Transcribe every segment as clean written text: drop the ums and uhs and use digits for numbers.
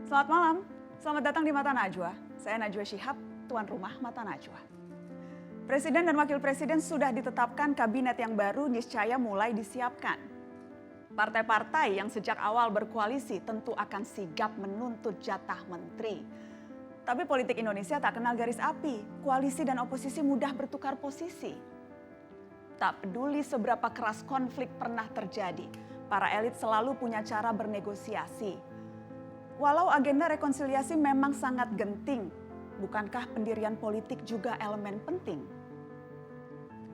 Selamat malam, selamat datang di Mata Najwa. Saya Najwa Shihab, tuan rumah Mata Najwa. Presiden dan Wakil Presiden sudah ditetapkan, kabinet yang baru niscaya mulai disiapkan. Partai-partai yang sejak awal berkoalisi tentu akan sigap menuntut jatah menteri. Tapi politik Indonesia tak kenal garis api, koalisi dan oposisi mudah bertukar posisi. Tak peduli seberapa keras konflik pernah terjadi, para elit selalu punya cara bernegosiasi. Walau agenda rekonsiliasi memang sangat genting, bukankah pendirian politik juga elemen penting?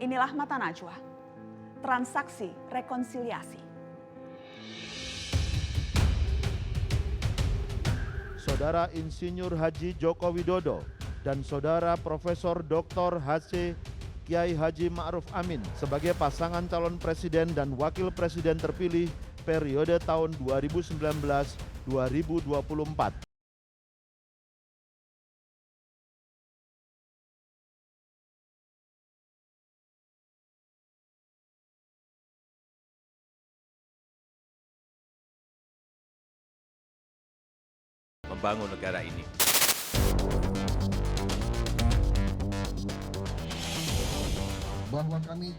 Inilah Mata Najwa, transaksi rekonsiliasi. Saudara Insinyur Haji Joko Widodo dan Saudara Profesor Dr. H.C. Kiai Haji Ma'ruf Amin sebagai pasangan calon presiden dan wakil presiden terpilih periode tahun 2019-2024. Membangun negara ini. Bahwa kami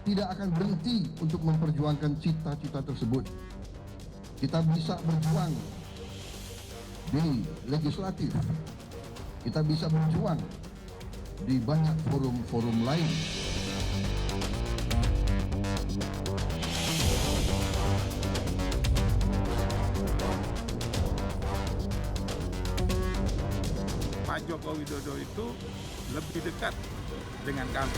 tidak akan berhenti untuk memperjuangkan cita-cita tersebut. Kita bisa berjuang di legislatif, kita bisa berjuang di banyak forum-forum lain. Pak Joko Widodo itu lebih dekat dengan kami.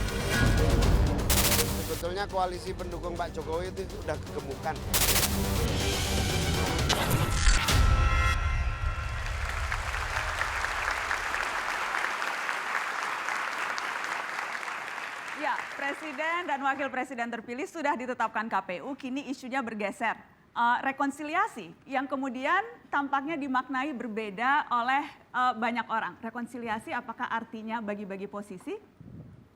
Sebetulnya koalisi pendukung Pak Jokowi itu sudah kegemukan. Ya, Presiden dan Wakil Presiden terpilih sudah ditetapkan KPU, kini isunya bergeser. Rekonsiliasi yang kemudian tampaknya dimaknai berbeda oleh banyak orang. Rekonsiliasi apakah artinya bagi-bagi posisi?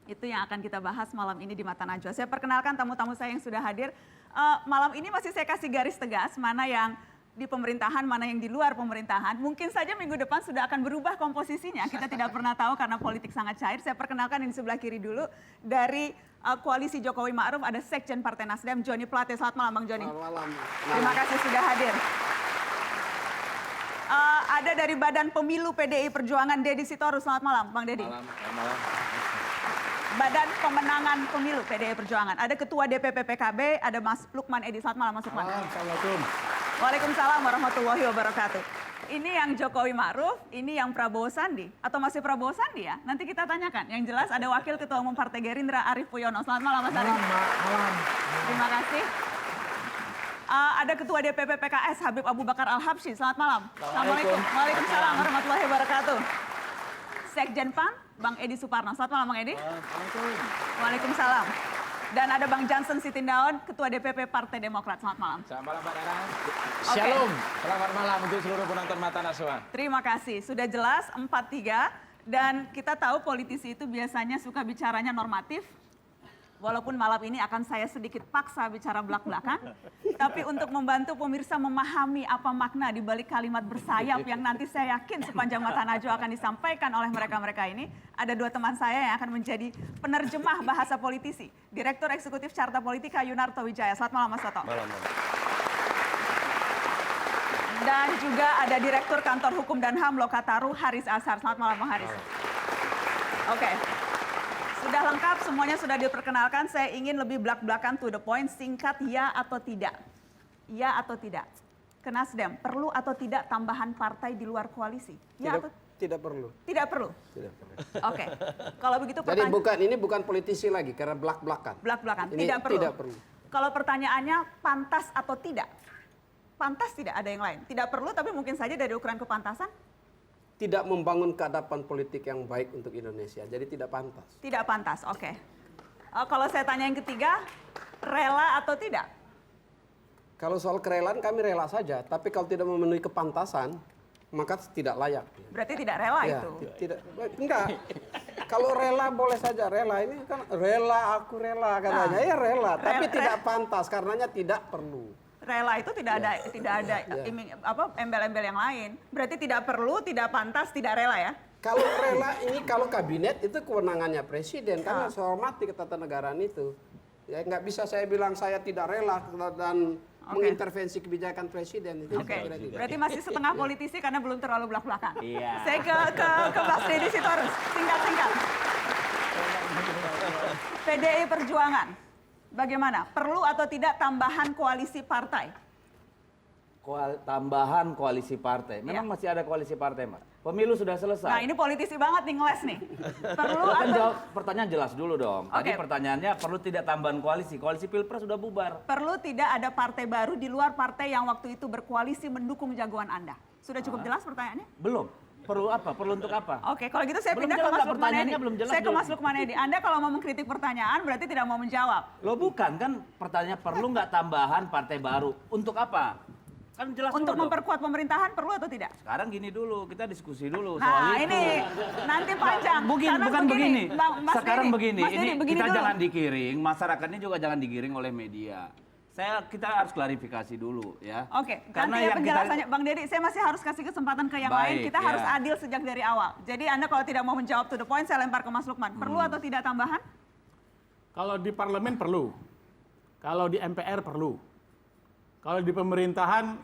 Itu yang akan kita bahas malam ini di Mata Najwa. Saya perkenalkan tamu-tamu saya yang sudah hadir. Malam ini masih saya kasih garis tegas mana yang di pemerintahan, mana yang di luar pemerintahan. Mungkin saja minggu depan sudah akan berubah komposisinya. Kita tidak pernah tahu karena politik sangat cair. Saya perkenalkan yang di sebelah kiri dulu. Dari koalisi Jokowi Ma'ruf ada Sekjen Partai Nasdem, Joni Plate. Selamat malam Bang Joni. Selamat malam. Terima kasih sudah hadir. Ada dari Badan Pemilu PDI Perjuangan, Deddy Sitorus. Selamat malam Bang Deddy. Malam. Badan Pemenangan Pemilu PDI Perjuangan. Ada Ketua DPP PKB, ada Mas Lukman Edi. Selamat malam Mas Lukman. Assalamualaikum. Waalaikumsalam warahmatullahi wabarakatuh. Ini yang Jokowi Ma'ruf, ini yang Prabowo Sandi. Atau masih Prabowo Sandi ya? Nanti kita tanyakan. Yang jelas ada Wakil Ketua Umum Partai Gerindra Arief Puyono. Selamat malam Mas Arief. Malam. Terima kasih. Ada Ketua DPP PKS Habib Abu Bakar Al-Habsyi. Selamat malam. Assalamualaikum. Waalaikumsalam warahmatullahi wabarakatuh. Sekjen PAN, Bang Edi Suparno. Selamat malam Bang Edi. Waalaikumsalam. Dan ada Bang Johnson Sitindaun, Ketua DPP Partai Demokrat. Selamat malam. Selamat malam Pak Nana. Oke. Shalom. Selamat malam untuk seluruh penonton Mata Najwa. Terima kasih. Sudah jelas 4-3 dan kita tahu politisi itu biasanya suka bicaranya normatif. Walaupun malam ini akan saya sedikit paksa bicara belak-belakan. Tapi untuk membantu pemirsa memahami apa makna di balik kalimat bersayap yang nanti saya yakin sepanjang Mata Najwa akan disampaikan oleh mereka-mereka ini. Ada dua teman saya yang akan menjadi penerjemah bahasa politisi. Direktur Eksekutif Carta Politika Yunarto Wijaya. Selamat malam Mas Toto. Malam. Dan juga ada Direktur Kantor Hukum dan HAM Lokataru Haris Azhar. Selamat malam Bang Haris. Oke. Sudah lengkap, semuanya sudah diperkenalkan. Saya ingin lebih belak-belakan to the point, singkat ya atau tidak. Ya atau tidak. Ke Nasdem, perlu atau tidak tambahan partai di luar koalisi? Ya atau Tidak perlu. tidak perlu? Tidak perlu. Oke. Kalau begitu Jadi pertanyaan ini bukan politisi lagi karena belak-belakan. belak-belakan, Ini tidak perlu. tidak perlu. Kalau pertanyaannya pantas atau tidak? Pantas tidak, ada yang lain. Tidak perlu, tapi mungkin saja dari ukuran kepantasan. Tidak membangun keadapan politik yang baik untuk Indonesia. Jadi tidak pantas. Tidak pantas, oke. Kalau saya tanya yang ketiga, rela atau tidak? Kalau soal kerelaan kami rela saja. Tapi kalau tidak memenuhi kepantasan, maka tidak layak. Berarti tidak rela Ya, itu? tidak, enggak. Kalau rela boleh saja, rela ini kan rela, aku rela katanya. Ya rela, tapi tidak pantas karenanya tidak perlu. rela itu tidak ada embel-embel yang lain. Berarti tidak perlu, tidak pantas, tidak rela ya? Kalau rela ini, kalau kabinet itu kewenangannya presiden, kami harus hormati ketatanegaraan itu. Ya nggak bisa saya bilang saya tidak rela dan mengintervensi kebijakan presiden itu. Oke, berarti masih setengah politisi karena belum terlalu belak-belakan. Iya. Saya ke Mas Deddy Sitorus, singkat-singkat. PDI Perjuangan, bagaimana? Perlu atau tidak tambahan koalisi partai? Tambahan koalisi partai. Memang Iya. masih ada koalisi partai, Mbak. Pemilu sudah selesai. Nah ini politisi banget nih, ngeles nih. Perlu Lo kan atau jawab pertanyaan jelas dulu dong. Tadi Oke. pertanyaannya perlu tidak tambahan koalisi. Koalisi Pilpres sudah bubar. perlu tidak ada partai baru di luar partai yang waktu itu berkoalisi mendukung jagoan Anda? Sudah cukup jelas pertanyaannya? Belum. Perlu apa? Perlu untuk apa? Oke, kalau gitu saya Belum pindah ke jelas Mas nggak? Lukman Pertanyaannya Edi. belum jelas Saya ke dulu. Mas Lukman Edi. Anda kalau mau mengkritik pertanyaan berarti tidak mau menjawab. Lo bukan kan pertanyaannya perlu nggak tambahan partai baru? Untuk apa? Kan jelas Untuk dulu dong. memperkuat pemerintahan perlu atau tidak? Sekarang gini dulu, kita diskusi dulu soal Nah itu. ini nanti panjang. Karena Bukan begini. Mas Sekarang Deddy, begini, Mas Deddy, ini begini kita dulu. jangan digiring, masyarakatnya juga jangan digiring oleh media. Kita harus klarifikasi dulu ya. Oke, Karena nanti ya yang penjelasannya. Bang Deddy, saya masih harus kasih kesempatan ke yang lain. Baik, Kita harus ya. adil sejak dari awal. Jadi Anda kalau tidak mau menjawab to the point, saya lempar ke Mas Lukman. Perlu atau tidak tambahan? Kalau di parlemen perlu, kalau di MPR perlu, kalau di pemerintahan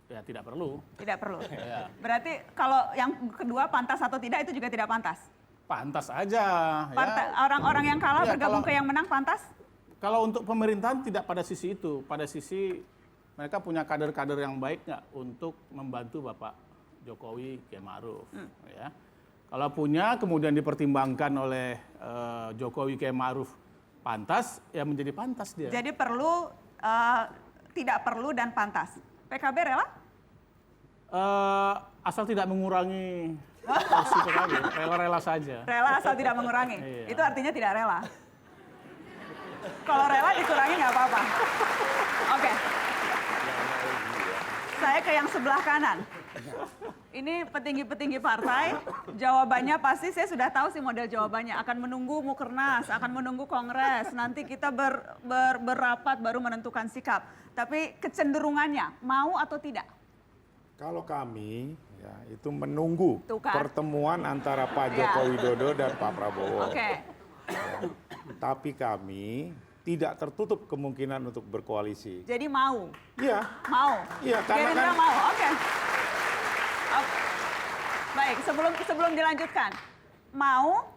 ya tidak perlu. Tidak perlu. Berarti kalau yang kedua pantas atau tidak itu juga tidak pantas. Pantas aja. Orang-orang yang kalah Ya, bergabung kalau- ke yang menang pantas? Kalau untuk pemerintahan tidak pada sisi itu, pada sisi mereka punya kader-kader yang baik nggak untuk membantu Bapak Jokowi Kiai Ma'ruf. Ya. Kalau punya kemudian dipertimbangkan oleh Jokowi Kiai Ma'ruf pantas, ya menjadi pantas dia. Jadi perlu, tidak perlu dan pantas. PKB rela? Asal tidak mengurangi porsi PKB, rela-rela saja. Rela asal tidak mengurangi. Iya. Itu artinya tidak rela. Kalau rela dikurangi nggak apa-apa. Oke. Saya ke yang sebelah kanan. Ini petinggi-petinggi partai, jawabannya pasti saya sudah tahu sih model jawabannya. Akan menunggu Mukernas, akan menunggu Kongres, nanti kita berapat baru menentukan sikap. Tapi kecenderungannya, mau atau tidak? Kalau kami ya itu menunggu Tuh kan. pertemuan antara Pak Ya. Joko Widodo dan Pak Prabowo. Oke. Tapi kami tidak tertutup kemungkinan untuk berkoalisi. Jadi mau? Iya, Mau? Iya, karena Gerindra kan- mau, oke. Oke. Baik, sebelum dilanjutkan. Mau,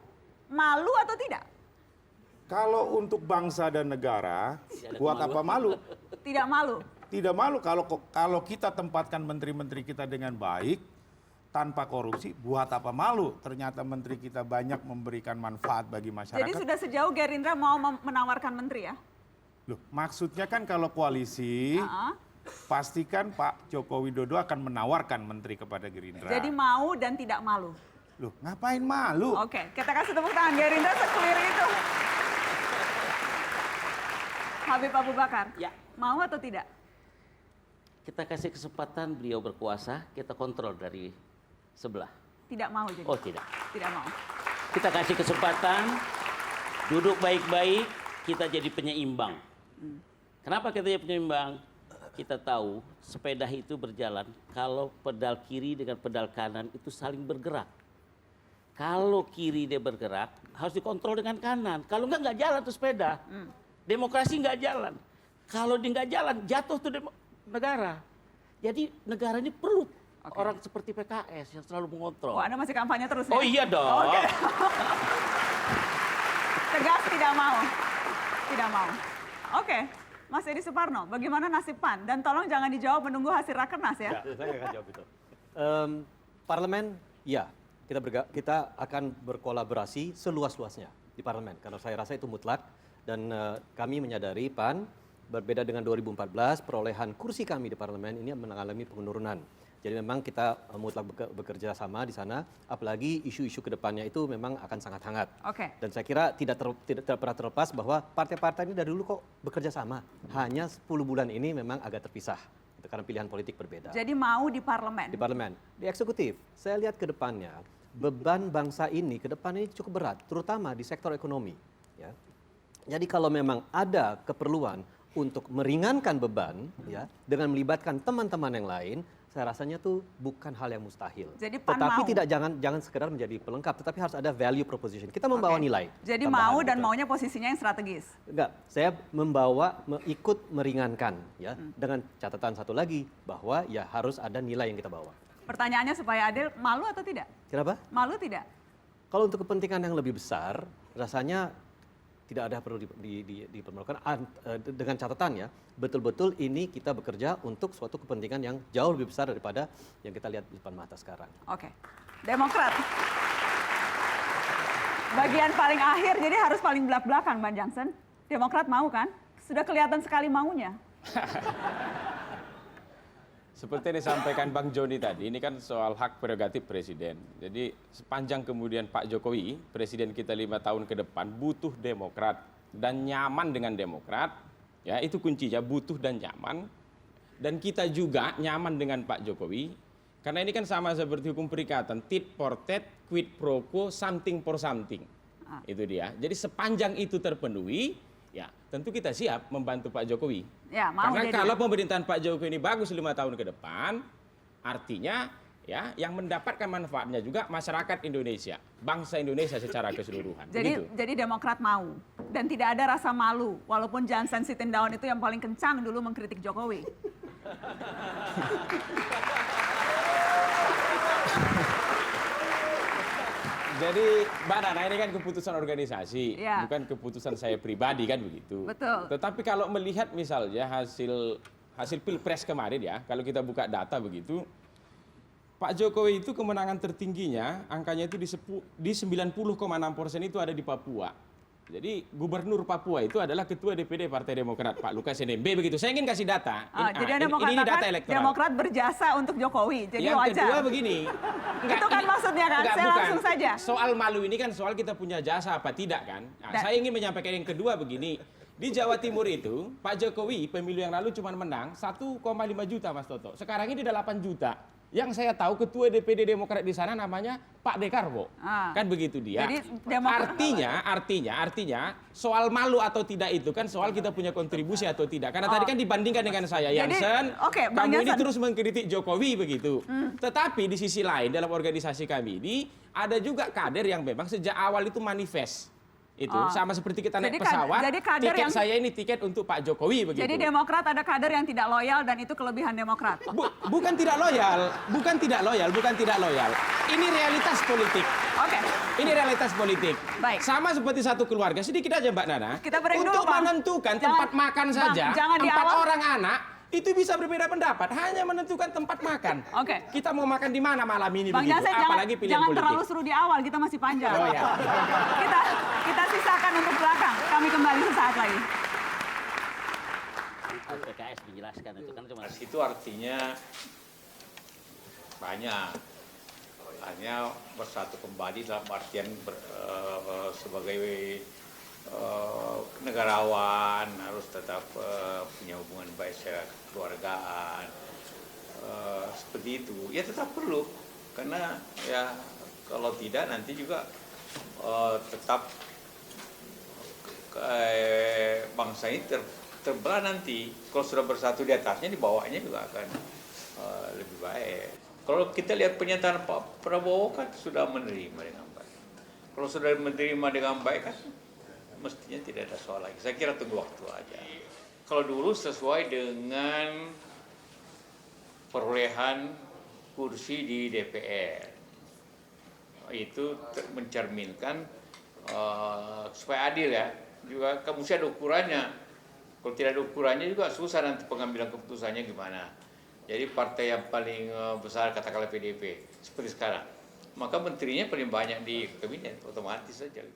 malu atau tidak? kalau untuk bangsa dan negara, buat apa malu? Tidak malu. Tidak malu kalau kita tempatkan menteri-menteri kita dengan baik, tanpa korupsi, buat apa malu? Ternyata menteri kita banyak memberikan manfaat bagi masyarakat. Jadi sudah sejauh Gerindra mau menawarkan menteri ya? Loh, maksudnya kan kalau koalisi, pastikan Pak Joko Widodo akan menawarkan menteri kepada Gerindra. Jadi mau dan tidak malu. Loh, ngapain malu? Oke, kita kasih tepuk tangan Gerindra se-clear itu. Habib Abu Bakar, Ya. mau atau tidak? Kita kasih kesempatan beliau berkuasa, kita kontrol dari sebelah. Tidak mau jadi? Oh tidak. Tidak mau. Kita kasih kesempatan, duduk baik-baik, kita jadi penyeimbang. Kenapa kita jadi penyeimbang? Kita tahu sepeda itu berjalan kalau pedal kiri dengan pedal kanan itu saling bergerak. Kalau kiri dia bergerak, harus dikontrol dengan kanan. Kalau nggak jalan tuh sepeda. Demokrasi nggak jalan. Kalau dia nggak jalan, jatuh tuh negara. Jadi negara ini perlu orang seperti PKS yang selalu mengontrol. Oh, Anda masih kampanye terus ya? Oh iya dong. Oke. Tegas tidak mau. Tidak mau. Oke. Mas Edi Suparno, bagaimana nasib PAN? Dan tolong jangan dijawab menunggu hasil rakernas ya. Saya akan jawab itu. Parlemen, ya, kita akan berkolaborasi seluas-luasnya di parlemen. Karena saya rasa itu mutlak dan kami menyadari PAN berbeda dengan 2014 perolehan kursi kami di parlemen ini mengalami penurunan. Jadi memang kita mutlak bekerja sama di sana, apalagi isu-isu kedepannya itu memang akan sangat hangat. Oke. Dan saya kira tidak pernah terlepas bahwa partai-partai ini dari dulu kok bekerja sama. Hanya 10 bulan ini memang agak terpisah. Itu karena pilihan politik berbeda. Jadi mau di parlemen? Di parlemen. Di eksekutif, saya lihat ke depannya, beban bangsa ini ke depan ini cukup berat, terutama di sektor ekonomi. Ya. Jadi kalau memang ada keperluan untuk meringankan beban ya dengan melibatkan teman-teman yang lain, saya rasanya tuh bukan hal yang mustahil. Jadi PAN tetapi mau. jangan sekedar menjadi pelengkap, tetapi harus ada value proposition. Kita membawa Oke. nilai. Jadi tambahan mau dan gitu. maunya posisinya yang strategis. Enggak, saya ikut meringankan ya dengan catatan satu lagi bahwa ya harus ada nilai yang kita bawa. Pertanyaannya supaya adil, malu atau tidak? Kenapa? Malu tidak? Kalau untuk kepentingan yang lebih besar, rasanya tidak ada perlu dipermalukan dengan catatan ya, betul-betul ini kita bekerja untuk suatu kepentingan yang jauh lebih besar daripada yang kita lihat di depan mata sekarang. Oke. Demokrat. Bagian paling akhir, jadi harus paling belak-belakan, Bang Jansen. Demokrat mau kan? Sudah kelihatan sekali maunya. Seperti yang disampaikan Bang Joni tadi, ini kan soal hak prerogatif presiden. Jadi sepanjang kemudian Pak Jokowi, presiden kita 5 tahun ke depan, butuh Demokrat dan nyaman dengan Demokrat, ya itu kuncinya, butuh dan nyaman. Dan kita juga nyaman dengan Pak Jokowi, karena ini kan sama seperti hukum perikatan, tit for tat, quid pro quo, something for something. Itu dia. Jadi sepanjang itu terpenuhi, ya tentu kita siap membantu Pak Jokowi. Ya, mau karena jadi. kalau pemerintahan Pak Jokowi ini bagus 5 tahun ke depan, artinya ya yang mendapatkan manfaatnya juga masyarakat Indonesia, bangsa Indonesia secara keseluruhan. Jadi Demokrat mau dan tidak ada rasa malu, walaupun Jansen Sitindaun itu yang paling kencang dulu mengkritik Jokowi. Jadi Mbak Nana, ini kan keputusan organisasi, Ya. bukan keputusan saya pribadi kan begitu. Betul. Tetapi kalau melihat misalnya hasil Pilpres kemarin ya, kalau kita buka data begitu, Pak Jokowi itu kemenangan tertingginya, angkanya itu di 90,6% itu ada di Papua. Jadi gubernur Papua itu adalah ketua DPD Partai Demokrat, Pak Lukas NMB begitu. Saya ingin kasih data. Jadi Anda mau ini data katakan elektoral. Demokrat berjasa untuk Jokowi, jadi Yang wajar. kedua begini. Itu kan maksudnya kan, saya bukan. langsung saja. Soal malu ini kan soal kita punya jasa apa tidak kan. Nah, saya ingin menyampaikan yang kedua begini. Di Jawa Timur itu, Pak Jokowi pemilu yang lalu cuma menang 1,5 juta Mas Toto. Sekarang ini 8 juta. Yang saya tahu ketua DPD Demokrat di sana namanya Pak Dekarwo. Kan begitu dia. Jadi Artinya soal malu atau tidak itu kan soal kita punya kontribusi atau tidak. Karena tadi kan dibandingkan dengan saya, Jansen, Bang kamu ini Jansen terus mengkritik Jokowi begitu. Tetapi di sisi lain dalam organisasi kami ini ada juga kader yang memang sejak awal itu manifest. Itu sama seperti kita naik pesawat, tiket saya ini tiket untuk Pak Jokowi begitu. Jadi Demokrat ada kader yang tidak loyal dan itu kelebihan Demokrat. Bukan tidak loyal. Ini realitas politik. Oke. Ini realitas politik. Baik. Sama seperti satu keluarga. Sedikit aja Mbak Nana. Kita break untuk dulu, Bang. menentukan tempat makan saja, jangan di 4 awal. orang anak itu bisa berbeda pendapat, hanya menentukan tempat makan. Oke. Kita mau makan di mana malam ini Bang begitu, Jansen, apalagi pilihan jangan politik. terlalu seru di awal, kita masih panjang. Oh, ya. kita sisakan untuk belakang. Kami kembali sesaat lagi. PKS menjelaskan itu kan cuma itu artinya banyak, hanya bersatu kembali dalam artian sebagai negarawan harus tetap punya hubungan baik secara kekeluargaan, seperti itu ya tetap perlu, karena ya kalau tidak nanti juga tetap bangsa ini terbelah nanti. Kalau sudah bersatu di atasnya, di bawahnya juga akan lebih baik. Kalau kita lihat pernyataan Pak Prabowo kan sudah menerima dengan baik. Kalau sudah menerima dengan baik kan mestinya tidak ada soal lagi. Saya kira tunggu waktu aja. Kalau dulu sesuai dengan perolehan kursi di DPR, itu mencerminkan supaya adil ya. Juga mesti ada ukurannya. Kalau tidak ada ukurannya juga susah nanti pengambilan keputusannya gimana. Jadi partai yang paling besar katakanlah PDIP seperti sekarang, maka menterinya paling banyak di kabinet otomatis saja.